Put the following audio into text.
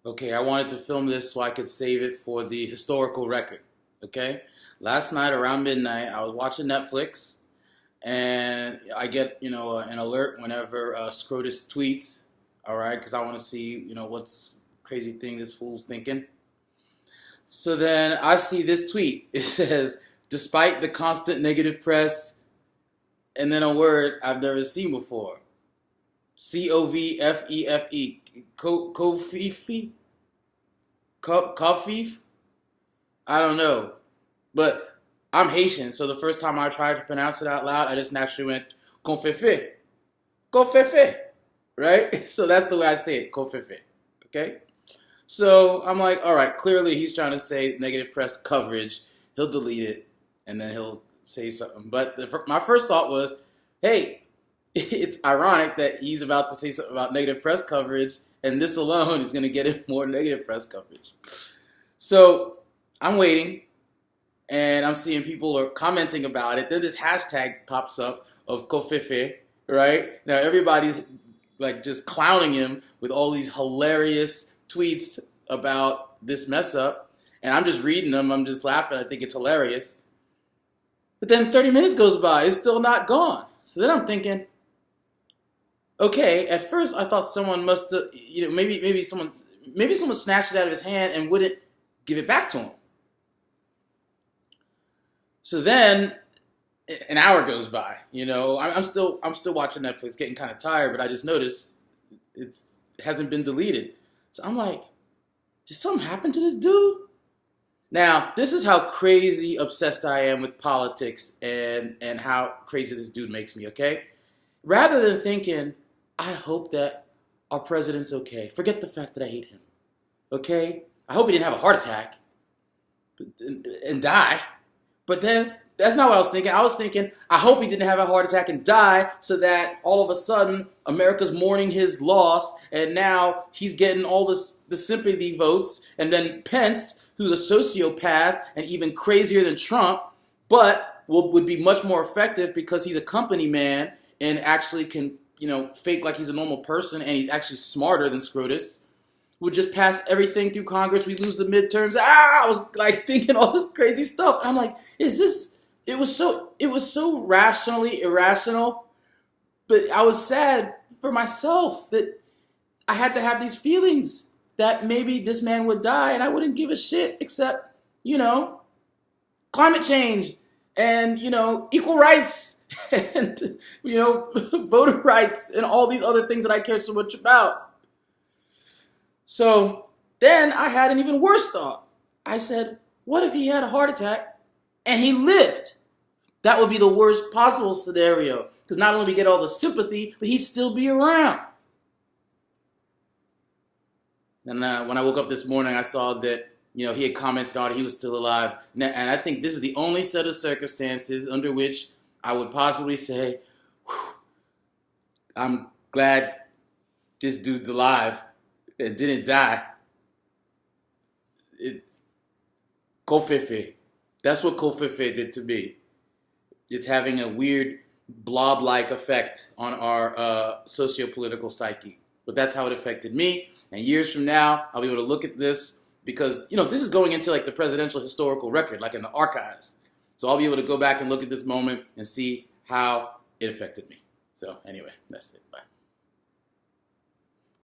Okay, I wanted to film this so I could save it for the historical record. Okay? Last night around midnight, I was watching Netflix and I get, an alert whenever Scrotus tweets, all right, because I want to see, what's crazy thing this fool's thinking. So then I see this tweet. It says, despite the constant negative press, and then a word I've never seen before. covfefe. Covfefe? Covfefe? I don't know. But I'm Haitian, so the first time I tried to pronounce it out loud, I just naturally went, covfefe. Covfefe. Right? So that's the way I say it, covfefe. Okay? So I'm like, all right, clearly he's trying to say negative press coverage. He'll delete it, and then he'll say something. But my first thought was, hey, it's ironic that he's about to say something about negative press coverage, and this alone is going to get him more negative press coverage. So I'm waiting, and I'm seeing people are commenting about it. Then this hashtag pops up of covfefe, right? Now everybody's like just clowning him with all these hilarious tweets about this mess up, and I'm just reading them. I'm just laughing. I think it's hilarious. But then 30 minutes goes by. It's still not gone. So then I'm thinking, okay, at first I thought someone must have, maybe someone snatched it out of his hand and wouldn't give it back to him. So then an hour goes by. I'm still watching Netflix, getting kind of tired, but I just noticed it hasn't been deleted. So I'm like, did something happen to this dude? Now, this is how crazy obsessed I am with politics and how crazy this dude makes me, okay? Rather than thinking, I hope that our president's okay. Forget the fact that I hate him, okay? I hope he didn't have a heart attack and die. But then, that's not what I was thinking. I was thinking, I hope he didn't have a heart attack and die so that all of a sudden America's mourning his loss and now he's getting all the sympathy votes. And then Pence, who's a sociopath and even crazier than Trump, but would be much more effective because he's a company man and actually can, fake like he's a normal person and he's actually smarter than Scrotus, would just pass everything through Congress. We lose the midterms. I was like thinking all this crazy stuff. And I'm like, it was so rationally irrational, but I was sad for myself that I had to have these feelings that maybe this man would die and I wouldn't give a shit except, climate change and, equal rights and, voter rights and all these other things that I care so much about. So then I had an even worse thought. I said, what if he had a heart attack and he lived? That would be the worst possible scenario because not only we get all the sympathy, but he'd still be around. And when I woke up this morning, I saw that, he had commented on it, he was still alive. And I think this is the only set of circumstances under which I would possibly say, I'm glad this dude's alive and didn't die. Covfefe. That's what covfefe did to me. It's having a weird blob-like effect on our socio-political psyche. But that's how it affected me. And years from now, I'll be able to look at this because, this is going into like the presidential historical record, like in the archives. So I'll be able to go back and look at this moment and see how it affected me. So anyway, that's it. Bye.